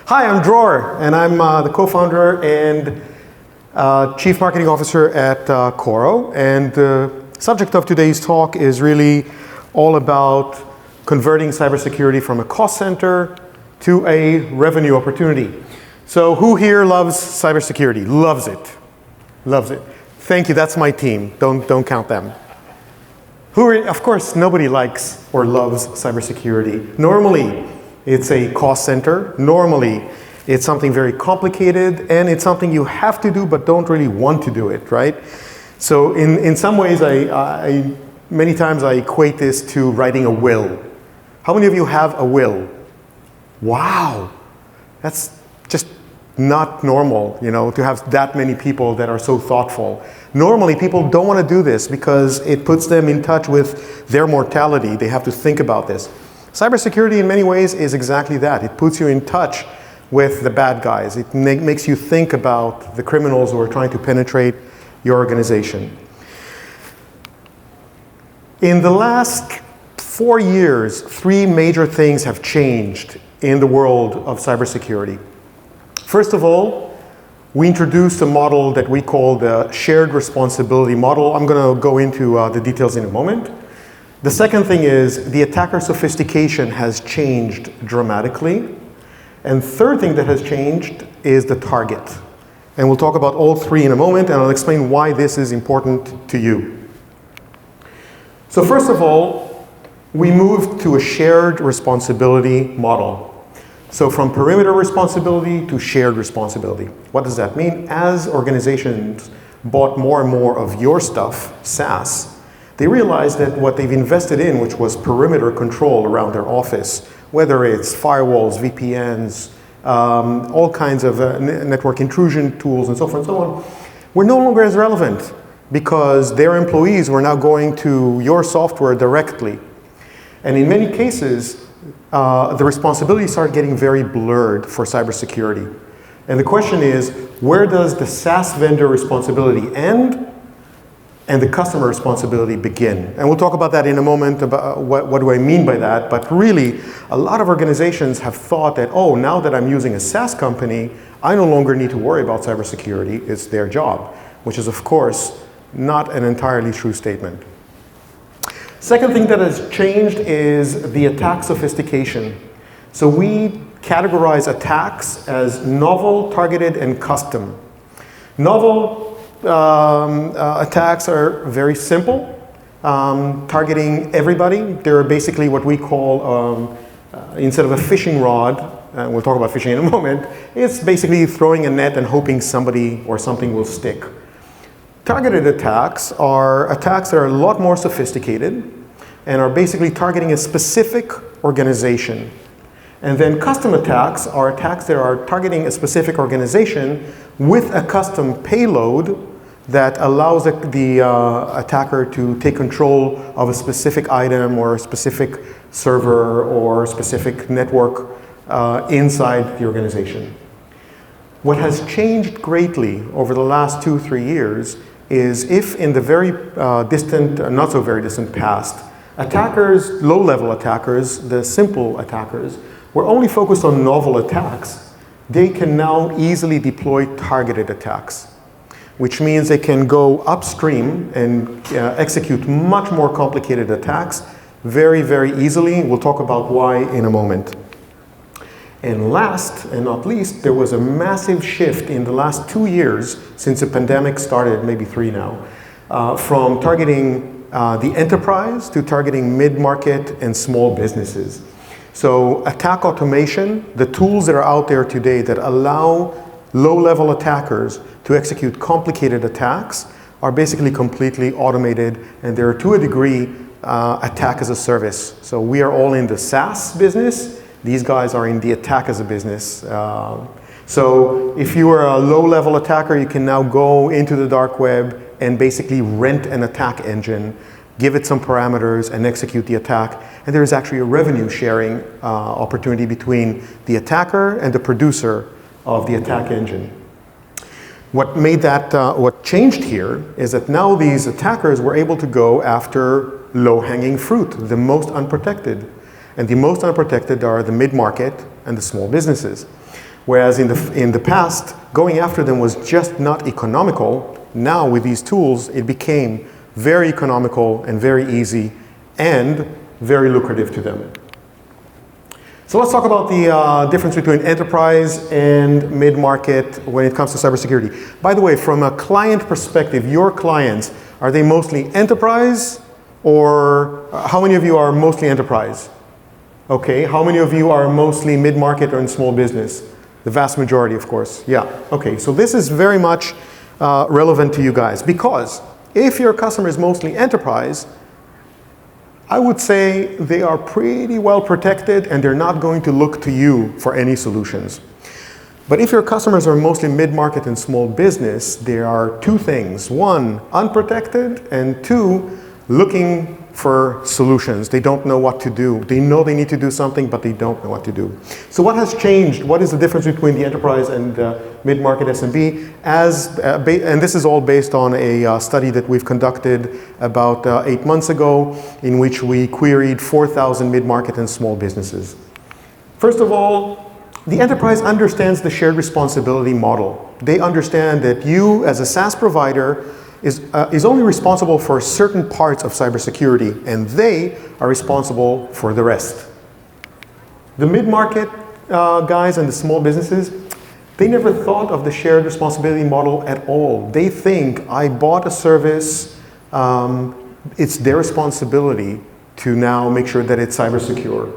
Hi, I'm Dror, and I'm the co-founder and Chief Marketing Officer at Coro. And the subject of today's talk is really all about converting cybersecurity from a cost center to a revenue opportunity. So who here loves cybersecurity? Loves it. Loves it. Thank you, that's my team. Don't count them. Of course, nobody likes or loves cybersecurity. Normally, it's a cost center. Normally, it's something very complicated, and it's something you have to do but don't really want to do it, right? So in some ways, many times I equate this to writing a will. How many of you have a will? Wow, that's just not normal, to have that many people that are so thoughtful. Normally, people don't want to do this because it puts them in touch with their mortality. They have to think about this. Cybersecurity in many ways is exactly that. It puts you in touch with the bad guys. It makes you think about the criminals who are trying to penetrate your organization. In the last 4 years, 3 major things have changed in the world of cybersecurity. First of all, we introduced a model that we call the shared responsibility model. I'm going to go into the details in a moment. The second thing is the attacker sophistication has changed dramatically. And third thing that has changed is the target. And we'll talk about all 3 in a moment, and I'll explain why this is important to you. So first of all, we moved to a shared responsibility model. So from perimeter responsibility to shared responsibility. What does that mean? As organizations bought more and more of your stuff, SaaS, they realized that what they've invested in, which was perimeter control around their office, whether it's firewalls, VPNs, all kinds of network intrusion tools and so forth and so on, were no longer as relevant because their employees were now going to your software directly. And in many cases, the responsibilities started getting very blurred for cybersecurity. And the question is, where does the SaaS vendor responsibility end and the customer responsibility begin? And we'll talk about that in a moment, about what do I mean by that. But really, a lot of organizations have thought that, oh, now that I'm using a SaaS company, I no longer need to worry about cybersecurity. It's their job, which is, of course, not an entirely true statement. Second thing that has changed is the attack sophistication. So we categorize attacks as novel, targeted, and custom. Novel attacks are very simple, targeting everybody. They're basically what we call, instead of a fishing rod, and we'll talk about fishing in a moment, it's basically throwing a net and hoping somebody or something will stick. Targeted attacks are attacks that are a lot more sophisticated and are basically targeting a specific organization. And then custom attacks are attacks that are targeting a specific organization with a custom payload that allows the attacker to take control of a specific item or a specific server or specific network inside the organization. What has changed greatly over the last 2-3 years is if in the very distant, not so very distant past, attackers, low-level attackers, the simple attackers, were only focused on novel attacks, they can now easily deploy targeted attacks, which means they can go upstream and execute much more complicated attacks very, very easily. We'll talk about why in a moment. And last and not least, there was a massive shift in the last 2 years since the pandemic started, maybe 3 now, from targeting the enterprise to targeting mid-market and small businesses. So attack automation, the tools that are out there today that allow low-level attackers to execute complicated attacks are basically completely automated, and they're to a degree attack as a service. So we are all in the SaaS business. These guys are in the attack as a business. So if you are a low-level attacker, you can now go into the dark web and basically rent an attack engine, give it some parameters, and execute the attack. And there is actually a revenue sharing opportunity between the attacker and the producer of the attack engine. What made that, what changed here is that now these attackers were able to go after low-hanging fruit, the most unprotected. And the most unprotected are the mid-market and the small businesses. Whereas in the past, going after them was just not economical. Now with these tools, it became very economical and very easy and very lucrative to them. So let's talk about the difference between enterprise and mid-market when it comes to cybersecurity. By the way, from a client perspective, your clients, are they mostly enterprise, or how many of you are mostly enterprise? Okay, how many of you are mostly mid-market or in small business? The vast majority, of course. Yeah, okay, so this is very much relevant to you guys, because if your customer is mostly enterprise, I would say they are pretty well protected and they're not going to look to you for any solutions. But if your customers are mostly mid-market and small business, there are two things. One, unprotected, and two, looking for solutions. They don't know what to do. They know they need to do something, but they don't know what to do. So what has changed? What is the difference between the enterprise and mid-market SMB? And this is all based on a study that we've conducted about 8 months ago, in which we queried 4,000 mid-market and small businesses. First of all, the enterprise understands the shared responsibility model. They understand that you, as a SaaS provider, is only responsible for certain parts of cybersecurity, and they are responsible for the rest. The mid-market guys and the small businesses, they never thought of the shared responsibility model at all. They think, I bought a service, it's their responsibility to now make sure that it's cyber secure.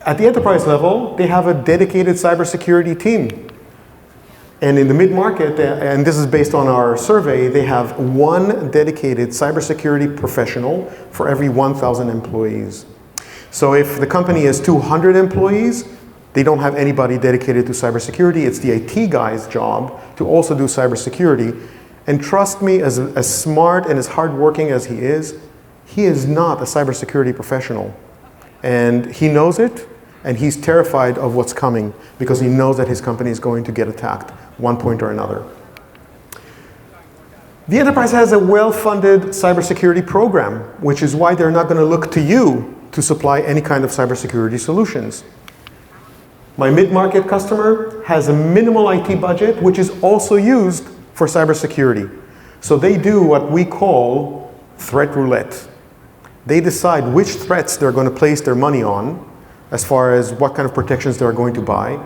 At the enterprise level, they have a dedicated cybersecurity team. And in the mid-market, and this is based on our survey, they have one dedicated cybersecurity professional for every 1,000 employees. So if the company has 200 employees, they don't have anybody dedicated to cybersecurity. It's the IT guy's job to also do cybersecurity. And trust me, as smart and as hardworking as he is not a cybersecurity professional. And he knows it, and he's terrified of what's coming because he knows that his company is going to get attacked one point or another. The enterprise has a well-funded cybersecurity program, which is why they're not going to look to you to supply any kind of cybersecurity solutions. My mid-market customer has a minimal IT budget, which is also used for cybersecurity. So they do what we call threat roulette. They decide which threats they're going to place their money on, as far as what kind of protections they're going to buy,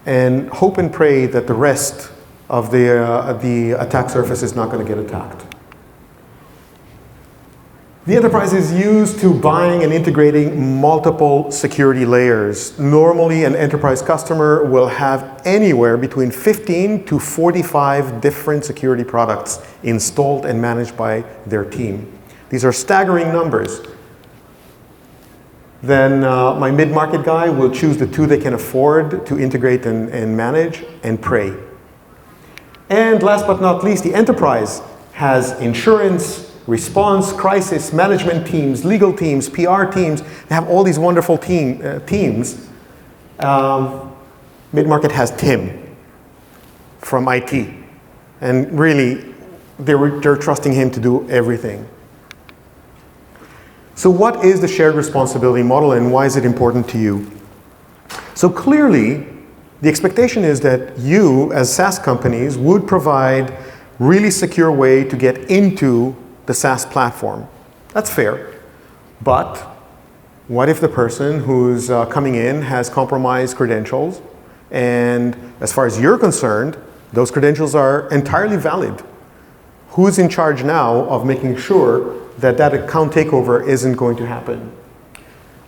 and hope and pray that the rest of the attack surface is not going to get attacked. The enterprise is used to buying and integrating multiple security layers. Normally, an enterprise customer will have anywhere between 15 to 45 different security products installed and managed by their team. These are staggering numbers. Then my mid-market guy will choose the two they can afford to integrate and manage and pray. And last but not least, the enterprise has insurance, response, crisis, management teams, legal teams, PR teams. They have all these wonderful teams. Mid-market has Tim from IT. And really, they're trusting him to do everything. So what is the shared responsibility model and why is it important to you? So clearly, the expectation is that you, as SaaS companies, would provide really secure way to get into the SaaS platform. That's fair. But what if the person who's coming in has compromised credentials, and as far as you're concerned, those credentials are entirely valid? Who's in charge now of making sure that that account takeover isn't going to happen?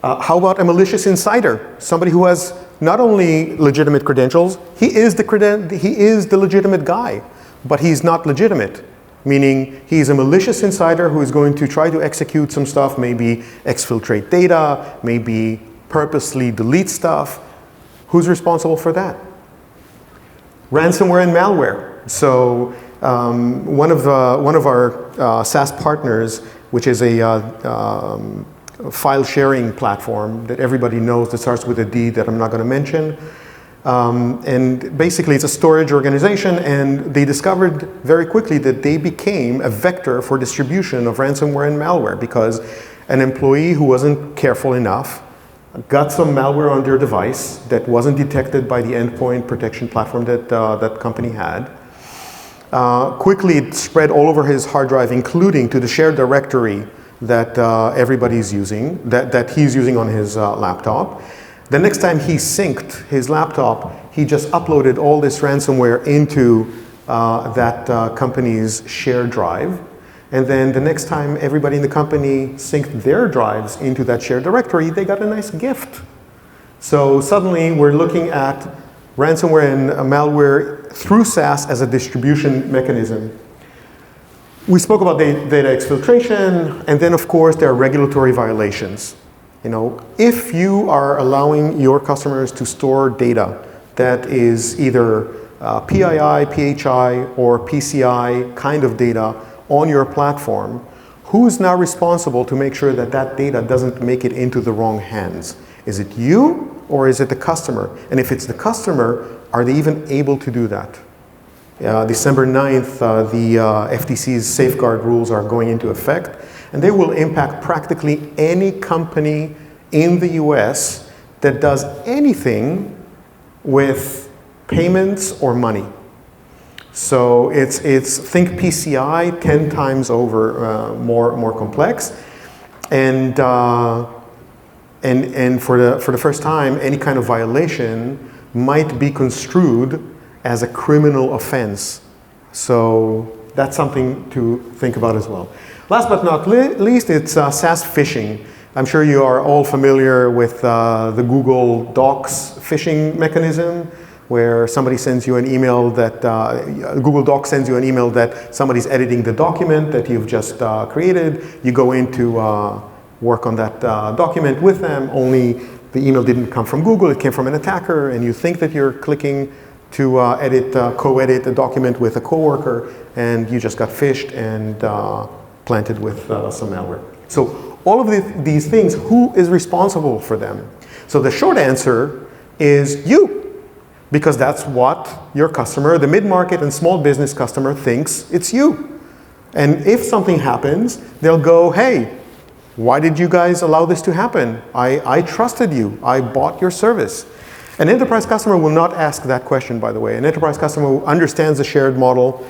How about a malicious insider? Somebody who has not only legitimate credentials, he is the legitimate guy, but he's not legitimate. Meaning he's a malicious insider who is going to try to execute some stuff, maybe exfiltrate data, maybe purposely delete stuff. Who's responsible for that? Ransomware and malware. So one of our SaaS partners, which is a file sharing platform that everybody knows that starts with a D that I'm not going to mention. And basically it's a storage organization, and they discovered very quickly that they became a vector for distribution of ransomware and malware because an employee who wasn't careful enough got some malware on their device that wasn't detected by the endpoint protection platform that that company had. Quickly it spread all over his hard drive, including to the shared directory that everybody's using, that he's using on his laptop. The next time he synced his laptop, he just uploaded all this ransomware into that company's shared drive. And then the next time everybody in the company synced their drives into that shared directory, they got a nice gift. So suddenly we're looking at ransomware and malware through SaaS as a distribution mechanism. We spoke about data exfiltration, and then of course there are regulatory violations. You know, if you are allowing your customers to store data that is either PII, PHI, or PCI kind of data on your platform, who's now responsible to make sure that that data doesn't make it into the wrong hands? Is it you or is it the customer? And if it's the customer, are they even able to do that? December 9th, the FTC's safeguard rules are going into effect, and they will impact practically any company in the US that does anything with payments or money. So it's think PCI 10 times over more complex, and for the first time, any kind of violation might be construed as a criminal offense. So that's something to think about as well. Last but not least, it's SaaS phishing. I'm sure you are all familiar with the Google Docs phishing mechanism, where somebody sends you an email that, Google Docs sends you an email that somebody's editing the document that you've just created. You go in to work on that document with them, only the email didn't come from Google, it came from an attacker, and you think that you're clicking to co-edit a document with a coworker, and you just got phished and planted with some malware. So all of these things, who is responsible for them? So the short answer is you. Because that's what your customer, the mid-market and small business customer, thinks it's you. And if something happens, they'll go, hey, why did you guys allow this to happen? I trusted you. I bought your service. An enterprise customer will not ask that question, by the way. An enterprise customer understands the shared model,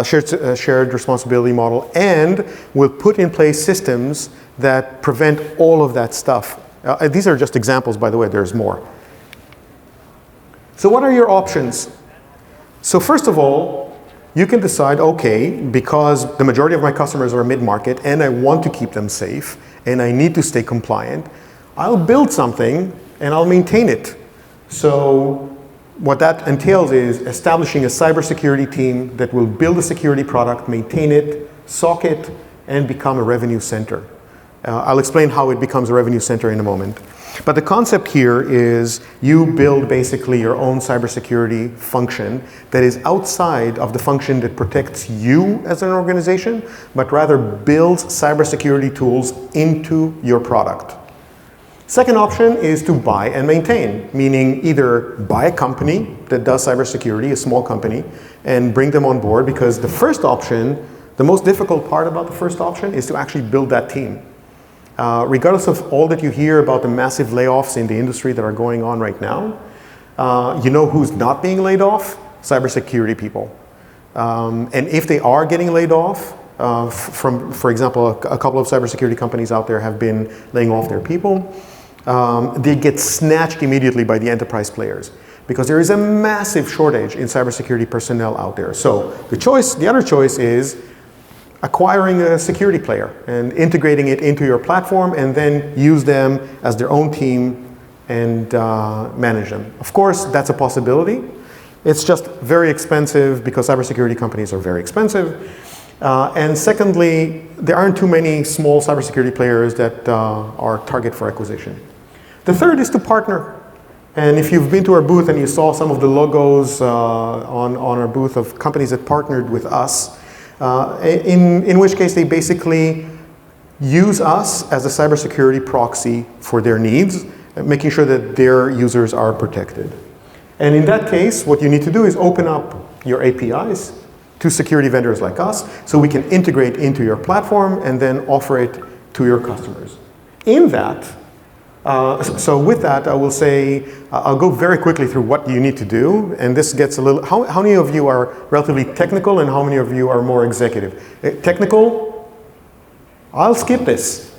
shared responsibility model, and will put in place systems that prevent all of that stuff. These are just examples, by the way. There's more. So what are your options? So first of all, you can decide, okay, because the majority of my customers are mid-market and I want to keep them safe and I need to stay compliant, I'll build something and I'll maintain it. So what that entails is establishing a cybersecurity team that will build a security product, maintain it, SOC it, and become a revenue center. I'll explain how it becomes a revenue center in a moment. But the concept here is you build basically your own cybersecurity function that is outside of the function that protects you as an organization, but rather builds cybersecurity tools into your product. Second option is to buy and maintain, meaning either buy a company that does cybersecurity, a small company, and bring them on board, because the first option, the most difficult part about the first option is to actually build that team. Regardless of all that you hear about the massive layoffs in the industry that are going on right now, you know who's not being laid off? Cybersecurity people. And if they are getting laid off, for example, a couple of cybersecurity companies out there have been laying off their people, they get snatched immediately by the enterprise players, because there is a massive shortage in cybersecurity personnel out there. So the other choice is acquiring a security player and integrating it into your platform, and then use them as their own team and manage them. Of course, that's a possibility. It's just very expensive, because cybersecurity companies are very expensive. And secondly, there aren't too many small cybersecurity players that are target for acquisition. The third is to partner. And if you've been to our booth and you saw some of the logos on our booth of companies that partnered with us, in which case they basically use us as a cybersecurity proxy for their needs, making sure that their users are protected. And in that case, what you need to do is open up your APIs to security vendors like us, so we can integrate into your platform and then offer it to your customers. In that, So with that, I will say, I'll go very quickly through what you need to do, and this gets a little, how many of you are relatively technical and how many of you are more executive? Technical? I'll skip this.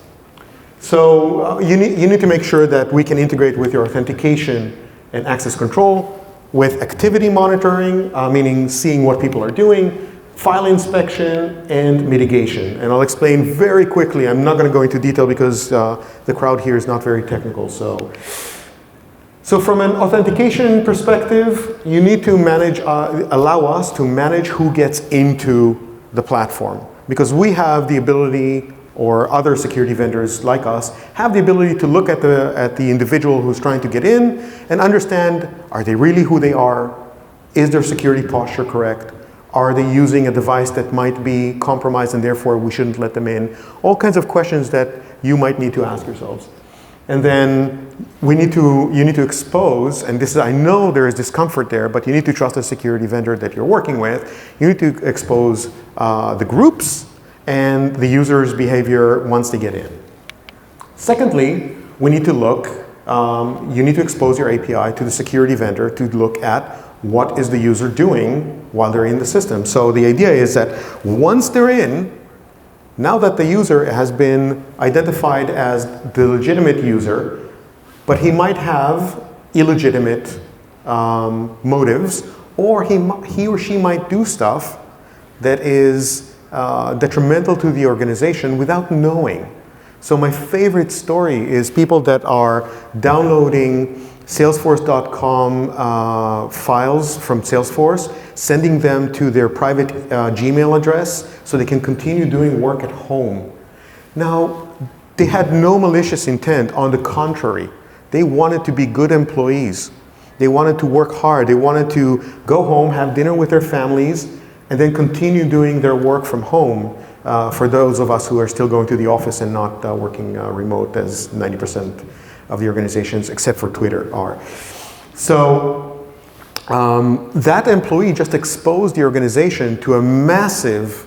So you need to make sure that we can integrate with your authentication and access control, with activity monitoring, meaning seeing what people are doing, file inspection, and mitigation. And I'll explain very quickly. I'm not going to go into detail because the crowd here is not very technical. So from an authentication perspective, you need to manage, allow us to manage who gets into the platform. Because we have the ability, or other security vendors like us, have the ability to look at the individual who's trying to get in and understand, are they really who they are? Is their security posture correct? Are they using a device that might be compromised and therefore we shouldn't let them in? All kinds of questions that you might need to ask yourselves. And then you need to expose, and this is, I know there is discomfort there, but you need to trust the security vendor that you're working with. You need to expose the groups and the user's behavior once they get in. Secondly, we need to look, you need to expose your API to the security vendor to look at what is the user doing while they're in the system. So the idea is that once they're in, now that the user has been identified as the legitimate user, but he might have illegitimate motives, or he or she might do stuff that is detrimental to the organization without knowing. So my favorite story is people that are downloading Salesforce.com files from Salesforce, sending them to their private Gmail address so they can continue doing work at home. Now, they had no malicious intent. On the contrary, they wanted to be good employees. They wanted to work hard. They wanted to go home, have dinner with their families, and then continue doing their work from home for those of us who are still going to the office and not working remote, as 90% of the organizations, except for Twitter, are. So that employee just exposed the organization to a massive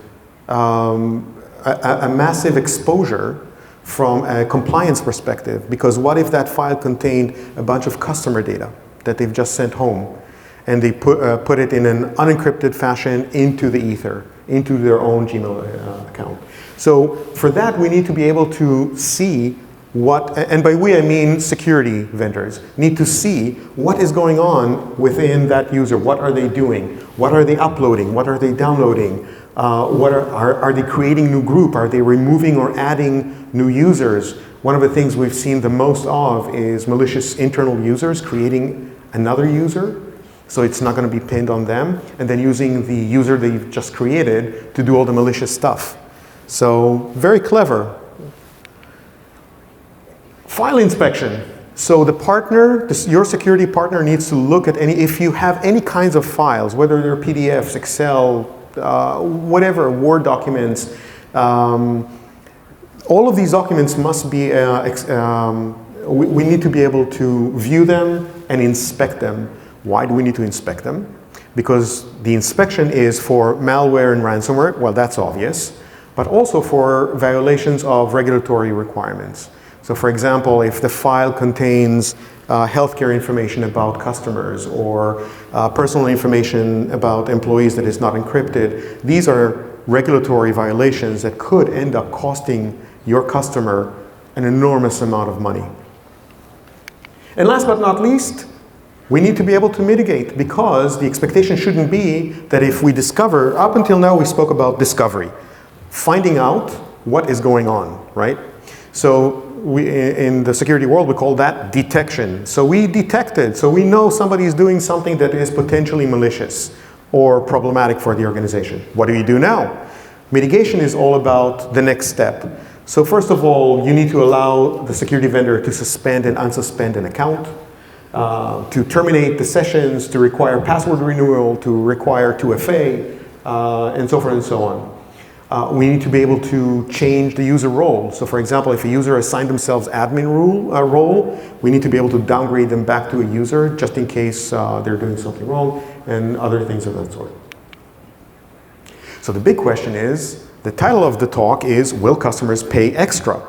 exposure from a compliance perspective, because what if that file contained a bunch of customer data that they've just sent home, and they put it in an unencrypted fashion into the ether, into their own Gmail account. So for that, we need to be able to see what, and by we I mean security vendors, need to see what is going on within that user. What are they doing? What are they uploading? What are they downloading? Are they creating new group? Are they removing or adding new users? One of the things we've seen the most of is malicious internal users creating another user, so it's not going to be pinned on them, and then using the user they've just created to do all the malicious stuff. So very clever. File inspection. So the partner, your security partner needs to look at if you have any kinds of files, whether they're PDFs, Excel, whatever, Word documents, all of these documents must be, we need to be able to view them and inspect them. Why do we need to inspect them? Because the inspection is for malware and ransomware, well, that's obvious, but also for violations of regulatory requirements. So for example, if the file contains healthcare information about customers or personal information about employees that is not encrypted, these are regulatory violations that could end up costing your customer an enormous amount of money. And last but not least, we need to be able to mitigate, because the expectation shouldn't be that if we discover, up until now we spoke about discovery, finding out what is going on, right? So in the security world, we call that detection. So we detected, so we know somebody is doing something that is potentially malicious or problematic for the organization. What do you do now? Mitigation is all about the next step. So first of all, you need to allow the security vendor to suspend and unsuspend an account, to terminate the sessions, to require password renewal, to require 2FA, and so forth and so on. We need to be able to change the user role. So for example, if a user assigned themselves admin role, we need to be able to downgrade them back to a user just in case they're doing something wrong, and other things of that sort. So the big question is, the title of the talk is, will customers pay extra?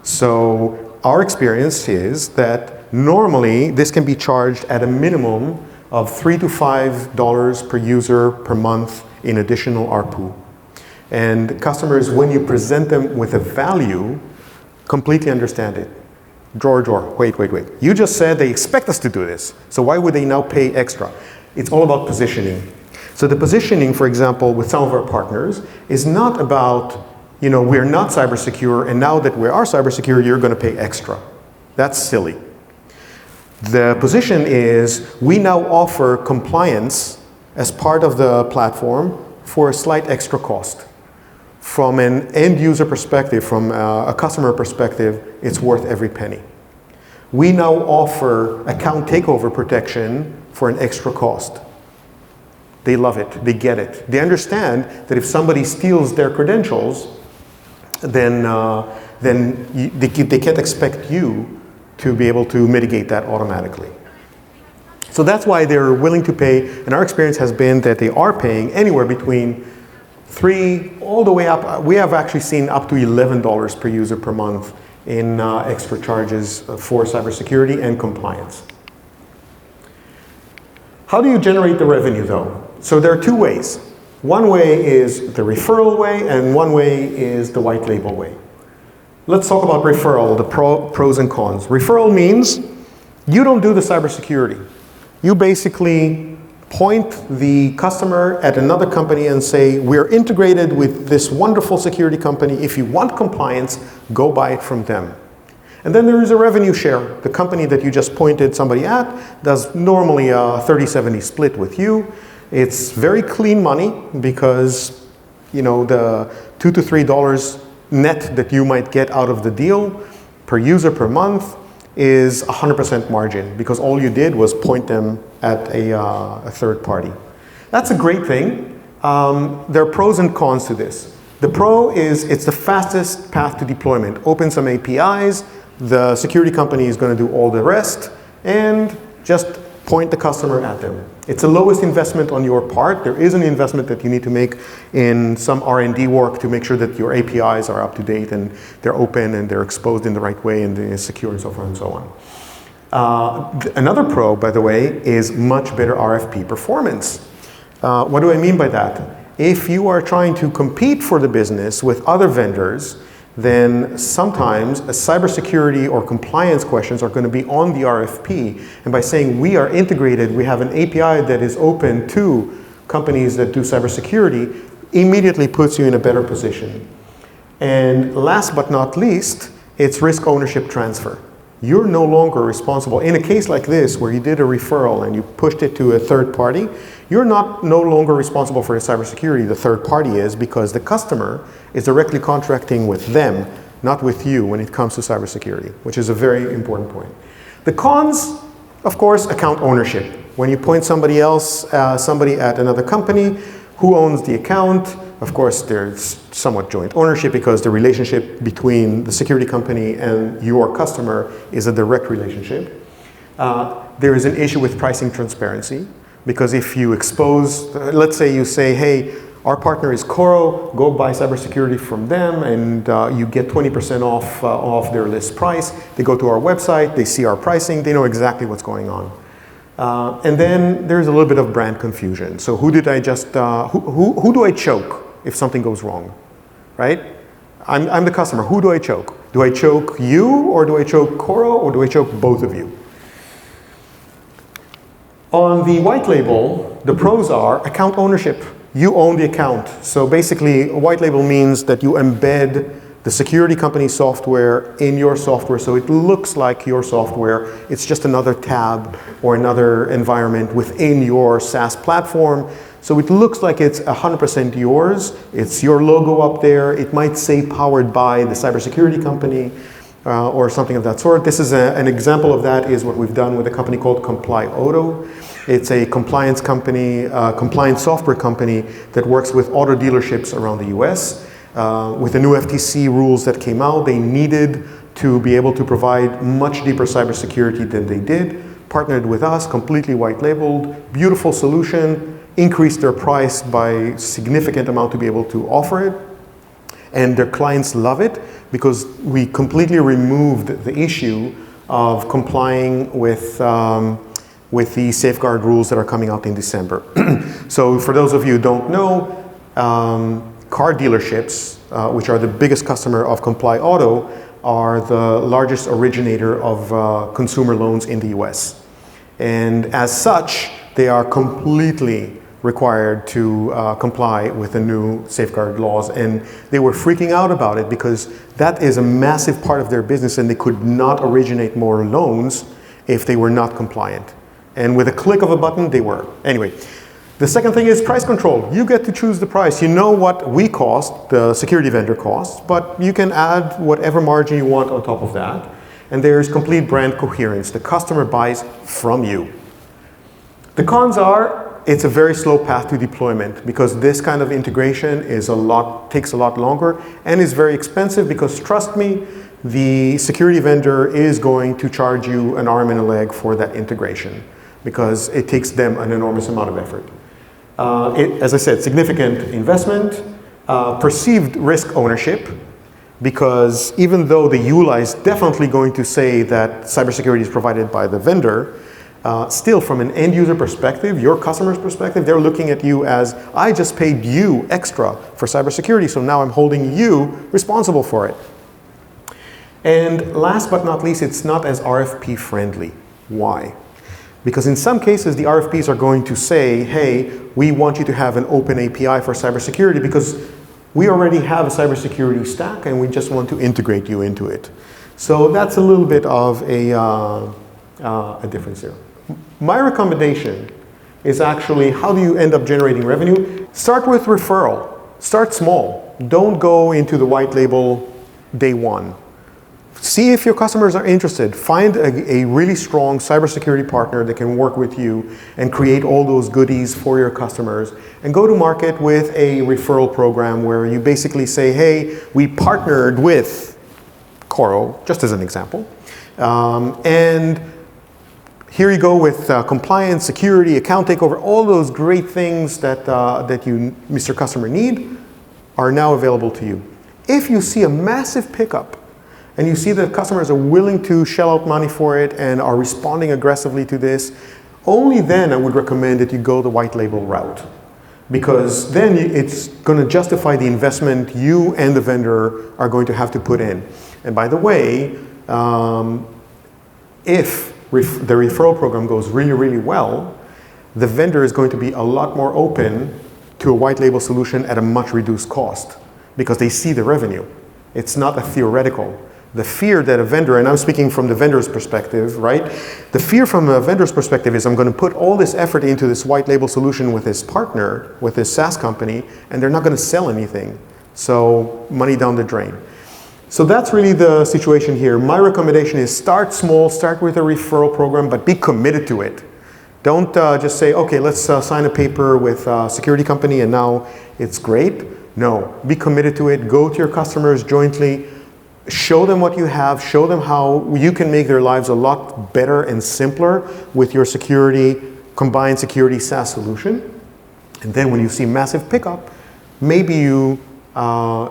So our experience is that normally this can be charged at a minimum of $3 to $5 per user per month in additional ARPU. And customers, when you present them with a value, completely understand it. Dror, wait. You just said they expect us to do this, so why would they now pay extra? It's all about positioning. So the positioning, for example, with some of our partners is not about, we're not cyber secure, and now that we are cyber secure, you're going to pay extra. That's silly. The position is we now offer compliance as part of the platform for a slight extra cost. From an end user perspective, from a customer perspective, it's worth every penny. We now offer account takeover protection for an extra cost. They love it, they get it. They understand that if somebody steals their credentials, then they can't expect you to be able to mitigate that automatically. So that's why they're willing to pay, and our experience has been that they are paying anywhere between $3 all the way up. We have actually seen up to $11 per user per month in extra charges for cybersecurity and compliance. How do you generate the revenue though? So there are two ways. One way is the referral way, and one way is the white label way. Let's talk about referral, the pros and cons. Referral means you don't do the cybersecurity. You basically point the customer at another company and say, we're integrated with this wonderful security company. If you want compliance, go buy it from them. And then there is a revenue share. The company that you just pointed somebody at does normally a 30-70 split with you. It's very clean money because the $2 to $3 net that you might get out of the deal per user per month is 100% margin because all you did was point them at a third party. That's a great thing. There are pros and cons to this. The pro is it's the fastest path to deployment. Open some APIs, the security company is going to do all the rest, and just point the customer at them. It's the lowest investment on your part. There is an investment that you need to make in some R&D work to make sure that your APIs are up to date and they're open and they're exposed in the right way and they're secure and so forth and so on. Another pro, by the way, is much better RFP performance. What do I mean by that? If you are trying to compete for the business with other vendors, then sometimes cybersecurity or compliance questions are going to be on the RFP. And by saying we are integrated, we have an API that is open to companies that do cybersecurity, immediately puts you in a better position. And last but not least, it's risk ownership transfer. You're no longer responsible. In a case like this, where you did a referral and you pushed it to a third party, you're no longer responsible for the cybersecurity. The third party is, because the customer is directly contracting with them, not with you when it comes to cybersecurity, which is a very important point. The cons, of course, account ownership. When you point somebody at another company, who owns the account? Of course, there's somewhat joint ownership because the relationship between the security company and your customer is a direct relationship. There is an issue with pricing transparency because if you expose, let's say you say, hey, our partner is Coro, go buy cybersecurity from them and you get 20% off their list price. They go to our website, they see our pricing, they know exactly what's going on. And then there's a little bit of brand confusion. So who do I choke if something goes wrong, right? I'm the customer, who do I choke? Do I choke you, or do I choke Coro, or do I choke both of you? On the white label, the pros are account ownership. You own the account. So basically, a white label means that you embed the security company software in your software, so it looks like your software. It's just another tab or another environment within your SaaS platform. So it looks like it's 100% yours. It's your logo up there. It might say powered by the cybersecurity company or something of that sort. This is an example of that is what we've done with a company called Comply Auto. It's a compliance company, compliance software company that works with auto dealerships around the US. With the new FTC rules that came out, they needed to be able to provide much deeper cybersecurity than they did. Partnered with us, completely white labeled, beautiful solution, increased their price by a significant amount to be able to offer it. And their clients love it because we completely removed the issue of complying with the safeguard rules that are coming out in December. So for those of you who don't know, car dealerships, which are the biggest customer of Comply Auto, are the largest originator of consumer loans in the US. And as such, they are completely required to comply with the new safeguard laws. And they were freaking out about it because that is a massive part of their business and they could not originate more loans if they were not compliant. And with a click of a button, they were. Anyway, the second thing is price control. You get to choose the price. You know what we cost, the security vendor costs, but you can add whatever margin you want on top of that. And there's complete brand coherence. The customer buys from you. The cons are, it's a very slow path to deployment because this kind of integration takes a lot longer and is very expensive because, trust me, the security vendor is going to charge you an arm and a leg for that integration because it takes them an enormous amount of effort. As I said, significant investment, perceived risk ownership, because even though the EULA is definitely going to say that cybersecurity is provided by the vendor, still from an end user perspective, your customer's perspective, they're looking at you as, I just paid you extra for cybersecurity, so now I'm holding you responsible for it. And last but not least, it's not as RFP friendly. Why? Because in some cases, the RFPs are going to say, hey, we want you to have an open API for cybersecurity because we already have a cybersecurity stack and we just want to integrate you into it. So that's a little bit of a difference here. My recommendation is actually, how do you end up generating revenue? Start with referral. Start small. Don't go into the white label day one. See if your customers are interested. Find a really strong cybersecurity partner that can work with you and create all those goodies for your customers. And go to market with a referral program where you basically say, hey, we partnered with Coro, just as an example. And here you go with compliance, security, account takeover, all those great things that you, Mr. Customer, need are now available to you. If you see a massive pickup and you see that customers are willing to shell out money for it and are responding aggressively to this, only then I would recommend that you go the white label route. Because then it's going to justify the investment you and the vendor are going to have to put in. And by the way, if the referral program goes really, really well, the vendor is going to be a lot more open to a white label solution at a much reduced cost because they see the revenue. It's not a theoretical. The fear that a vendor, and I'm speaking from the vendor's perspective, right? The fear from a vendor's perspective is I'm going to put all this effort into this white label solution with this partner, with this SaaS company, and they're not going to sell anything. So money down the drain. So that's really the situation here. My recommendation is start small, start with a referral program, but be committed to it. Don't just say, okay, let's sign a paper with a security company and now it's great. No, be committed to it. Go to your customers jointly. Show them what you have. Show them how you can make their lives a lot better and simpler with your combined security SaaS solution. And then when you see massive pickup, maybe you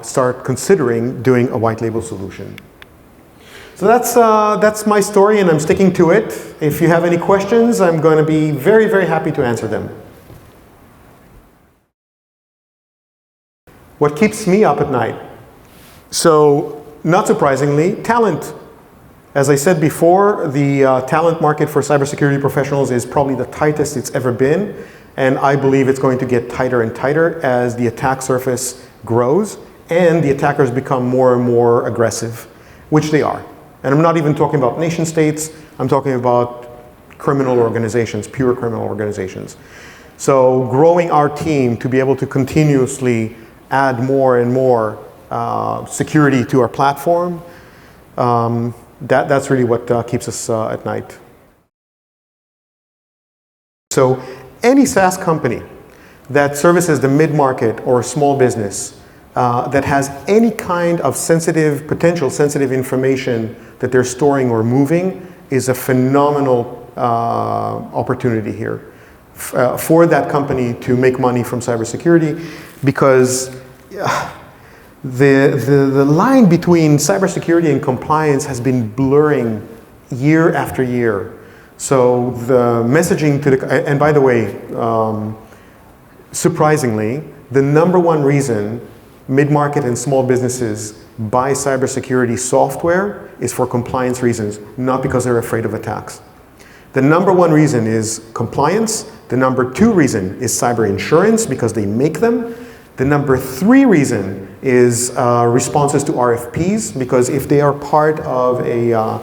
start considering doing a white label solution. So that's my story and I'm sticking to it. If you have any questions, I'm going to be very, very happy to answer them. What keeps me up at night? So, not surprisingly, talent. As I said before, the talent market for cybersecurity professionals is probably the tightest it's ever been. And I believe it's going to get tighter and tighter as the attack surface grows and the attackers become more and more aggressive, which they are. And I'm not even talking about nation states, I'm talking about criminal organizations, pure criminal organizations. So growing our team to be able to continuously add more and more security to our platform, that's really what keeps us at night. So any SaaS company that services the mid-market or small business that has any kind of potential sensitive information that they're storing or moving is a phenomenal opportunity here for that company to make money from cybersecurity, because The line between cybersecurity and compliance has been blurring year after year. So the messaging to the, and by the way, surprisingly, the number one reason mid-market and small businesses buy cybersecurity software is for compliance reasons, not because they're afraid of attacks. The number one reason is compliance. The number two reason is cyber insurance because they make them. The number three reason is responses to RFPs, because if they are part of a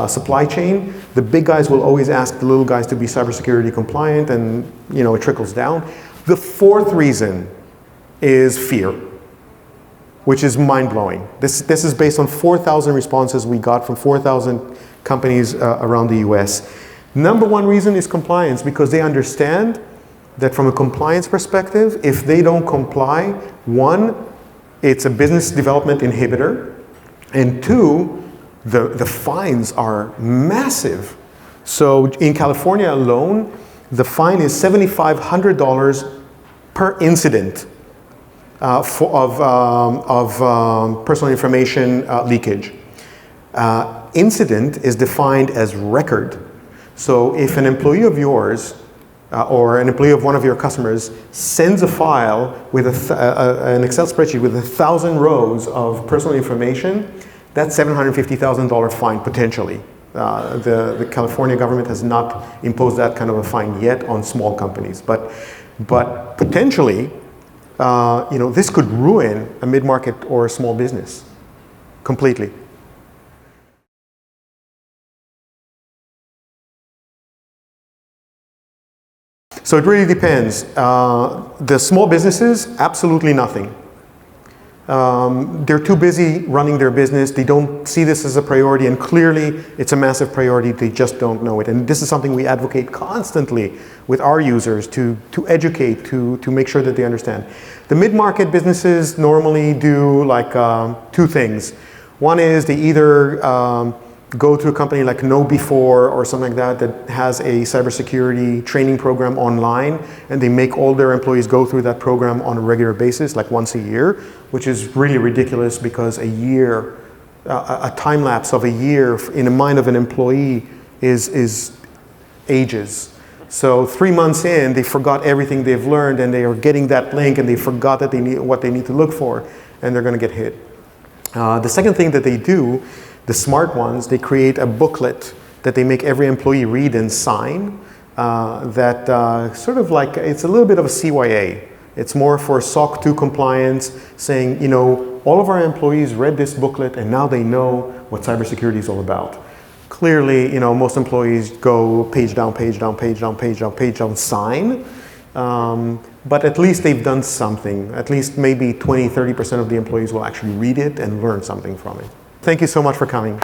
supply chain, the big guys will always ask the little guys to be cybersecurity compliant, and it trickles down. The fourth reason is fear, which is mind-blowing. This is based on 4,000 responses we got from 4,000 companies around the US. Number one reason is compliance, because they understand that from a compliance perspective, if they don't comply, one, it's a business development inhibitor, and two, the fines are massive. So in California alone, the fine is $7,500 per incident of personal information leakage. Incident is defined as record. So if an employee of yours or an employee of one of your customers sends a file with an Excel spreadsheet with 1,000 rows of personal information, that's $750,000 fine potentially. The California government has not imposed that kind of a fine yet on small companies, but potentially, this could ruin a mid-market or a small business completely. So it really depends. The small businesses, absolutely nothing. They're too busy running their business. They don't see this as a priority, and clearly it's a massive priority. They just don't know it. And this is something we advocate constantly with our users to educate, to make sure that they understand. The mid-market businesses normally do like two things. One is they either go to a company like KnowBe4 or something like that has a cybersecurity training program online, and they make all their employees go through that program on a regular basis, like once a year, which is really ridiculous because a year, a time lapse of a year in the mind of an employee is ages. So 3 months in, they forgot everything they've learned, and they are getting that link, and they forgot that what they need to look for, and they're going to get hit. The second thing that they do, the smart ones, they create a booklet that they make every employee read and sign that sort of like, it's a little bit of a CYA. It's more for SOC 2 compliance, saying, all of our employees read this booklet and now they know what cybersecurity is all about. Clearly, most employees go page down, page down, page down, page down, page down, sign. But at least they've done something. At least maybe 20, 30% of the employees will actually read it and learn something from it. Thank you so much for coming.